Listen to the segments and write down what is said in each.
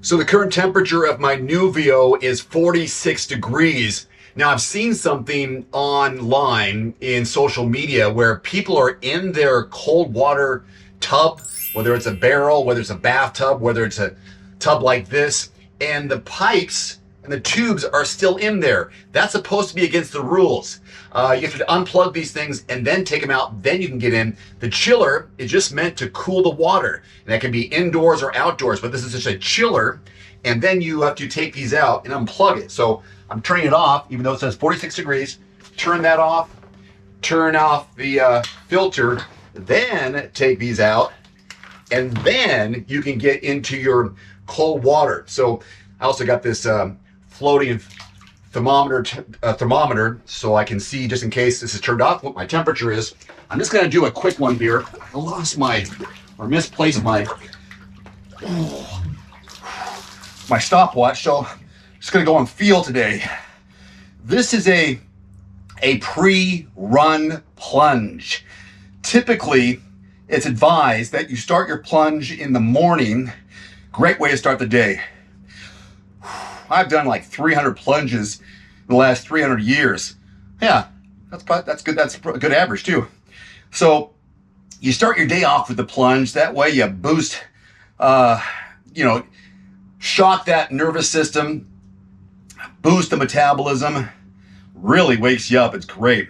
So the current temperature of my Nuvio is 46 degrees. Now I've seen something online in social media where people are in their cold water tub, whether it's a barrel, whether it's a bathtub, whether it's a tub like this, and the pipes and the tubes are still in there. That's supposed to be against the rules. You have to unplug these things and then take them out, then you can get in. The chiller is just meant to cool the water. And that can be indoors or outdoors, but this is just a chiller. And then you have to take these out and unplug it. So I'm turning it off, even though it says 46 degrees. Turn that off, turn off the filter, then take these out, and then you can get into your cold water. So I also got this floating thermometer so I can see, just in case this is turned off, what my temperature is. I'm just gonna do a quick one here. I lost misplaced my stopwatch, so I'm just gonna go on feel today. This is a pre-run plunge. Typically, it's advised that you start your plunge in the morning. Great way to start the day. I've done like 300 plunges in the last 300 years. Yeah, that's good. That's a good average too. So you start your day off with the plunge. That way you boost, shock that nervous system, boost the metabolism, really wakes you up. It's great.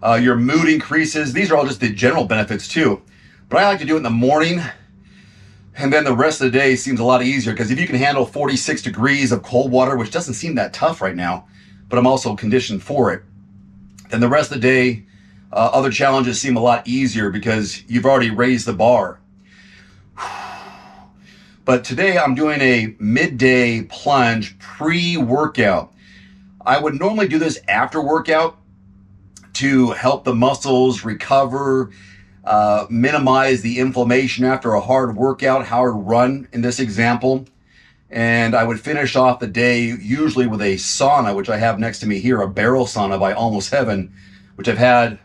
Your mood increases. These are all just the general benefits too. But I like to do it in the morning. And then the rest of the day seems a lot easier, because if you can handle 46 degrees of cold water, which doesn't seem that tough right now, but I'm also conditioned for it, then the rest of the day, other challenges seem a lot easier because you've already raised the bar. But today I'm doing a midday plunge pre-workout. I would normally do this after workout to help the muscles recover, minimize the inflammation after a hard workout, hard run in this example. And I would finish off the day usually with a sauna, which I have next to me here, a barrel sauna by Almost Heaven, which I've had,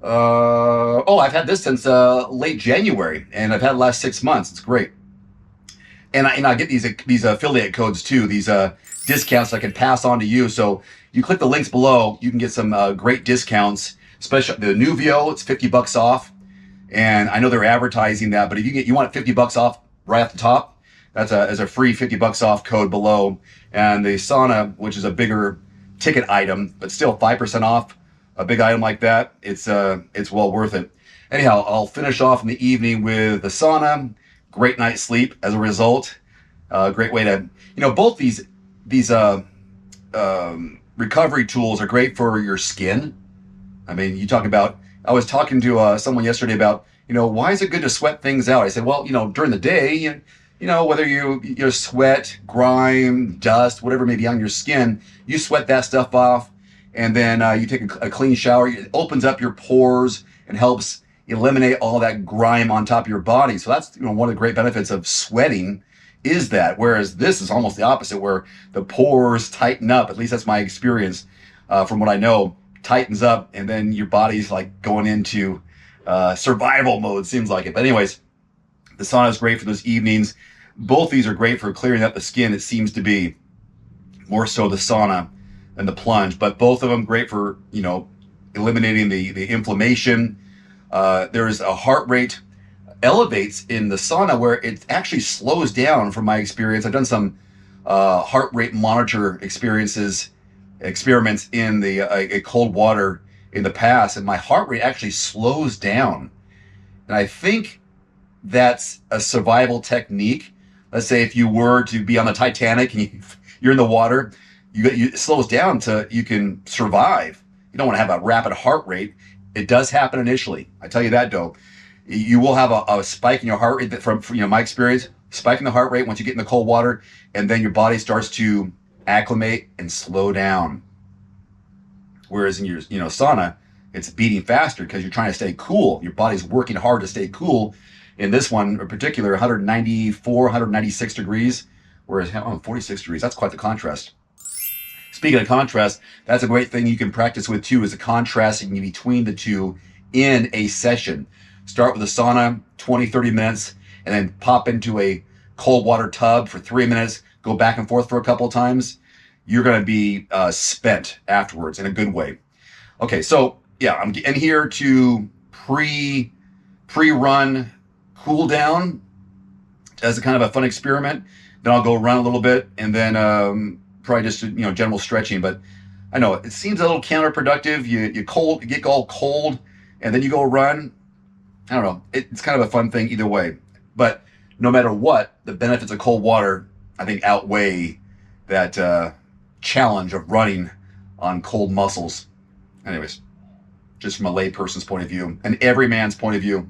I've had this since late January, and I've had it the last 6 months. It's great. And I get these affiliate codes too, these discounts I can pass on to you. So you click the links below, you can get some great discounts. Especially the Nuvio, it's 50 bucks off. And I know they're advertising that, but if you want 50 bucks off right off the top, that's a free 50 bucks off code below. And the sauna, which is a bigger ticket item, but still 5% off, a big item like that, it's well worth it. Anyhow, I'll finish off in the evening with the sauna, great night's sleep as a result. Great way to, both these recovery tools are great for your skin. I mean, I was talking to someone yesterday about, why is it good to sweat things out? I said, well, during the day, whether you sweat, grime, dust, whatever may be on your skin, you sweat that stuff off, and then you take a clean shower. It opens up your pores and helps eliminate all that grime on top of your body. So that's, one of the great benefits of sweating is that, whereas this is almost the opposite, where the pores tighten up. At least that's my experience from what I know. Tightens up, and then your body's like going into survival mode, seems like it. But anyways, the sauna is great for those evenings. Both these are great for clearing up the skin. It seems to be more so the sauna than the plunge, but both of them great for, eliminating the inflammation. There's a heart rate elevates in the sauna where it actually slows down from my experience. I've done some heart rate monitor experiments in the cold water in the past, and my heart rate actually slows down. And I think that's a survival technique. Let's say if you were to be on the Titanic and you're in the water, it slows down to you can survive. You don't want to have a rapid heart rate. It does happen initially. I tell you that though. You will have a spike in your heart rate from my experience, spike in the heart rate once you get in the cold water, and then your body starts to acclimate and slow down. Whereas in your sauna, it's beating faster because you're trying to stay cool. Your body's working hard to stay cool. In this one in particular, 194, 196 degrees, whereas 46 degrees, that's quite the contrast. Speaking of contrast, that's a great thing you can practice with too, is the contrasting between the two in a session. Start with a sauna, 20, 30 minutes, and then pop into a cold water tub for 3 minutes, go back and forth for a couple of times, you're going to be spent afterwards in a good way. Okay, so yeah, I'm in here to pre-run cool down as a kind of a fun experiment. Then I'll go run a little bit, and then probably just general stretching. But I know it seems a little counterproductive. You get all cold, and then you go run. I don't know. It's kind of a fun thing either way. But no matter what, the benefits of cold water, I think, outweigh that challenge of running on cold muscles. Anyways, just from a lay person's point of view and every man's point of view.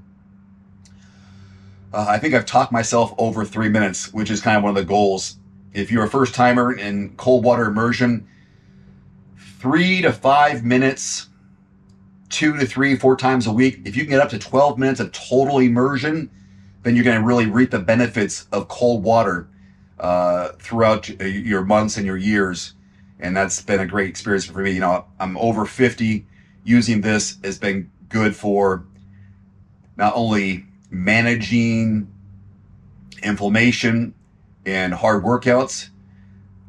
I think I've talked myself over 3 minutes, which is kind of one of the goals. If you're a first timer in cold water immersion, 3 to 5 minutes, 2 to 3, 4 times a week. If you can get up to 12 minutes of total immersion, then you're going to really reap the benefits of cold water throughout your months and your years. And that's been a great experience for me. I'm over 50. Using this has been good for not only managing inflammation and hard workouts,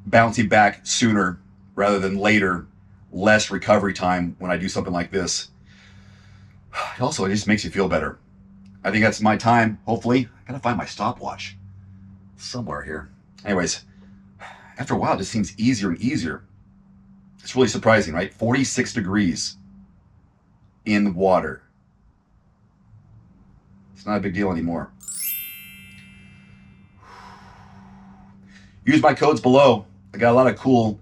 bouncing back sooner rather than later, less recovery time when I do something like this. Also, it just makes you feel better. I think that's my time, hopefully. I gotta find my stopwatch somewhere here. Anyways, after a while, it just seems easier and easier. It's really surprising, right? 46 degrees in water. It's not a big deal anymore. Use my codes below. I got a lot of cool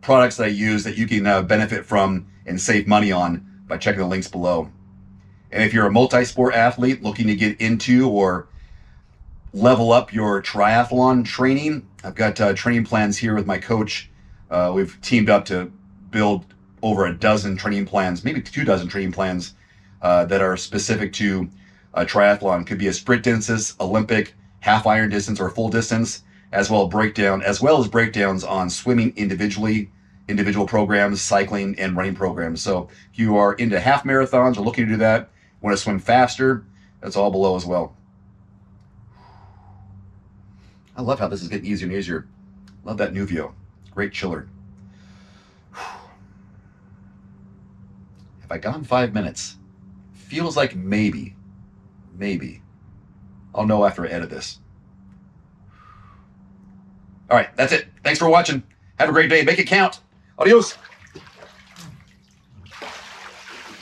products that I use that you can benefit from and save money on by checking the links below. And if you're a multi-sport athlete looking to get into or level up your triathlon training, I've got training plans here with my coach. We've teamed up to build over a dozen training plans, maybe 24 training plans that are specific to triathlon. Could be a sprint distance, Olympic, half iron distance, or full distance, as well as breakdowns on swimming individual programs, cycling, and running programs. So if you are into half marathons or looking to do that, want to swim faster, that's all below as well. I love how this is getting easier and easier. Love that Nuvio. Great chiller. Have I gone 5 minutes? Feels like maybe. I'll know after I edit this. All right, that's it. Thanks for watching. Have a great day. Make it count. Adios.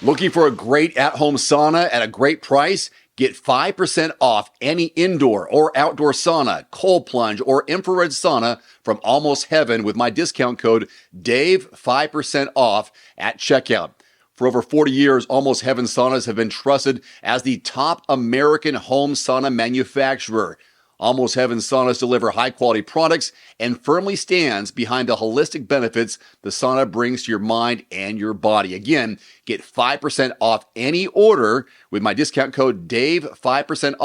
Looking for a great at-home sauna at a great price? Get 5% off any indoor or outdoor sauna, cold plunge, or infrared sauna from Almost Heaven with my discount code DAVE, 5% off at checkout. For over 40 years, Almost Heaven saunas have been trusted as the top American home sauna manufacturer. Almost Heaven saunas deliver high-quality products and firmly stands behind the holistic benefits the sauna brings to your mind and your body. Again, get 5% off any order with my discount code DAVE, 5% off.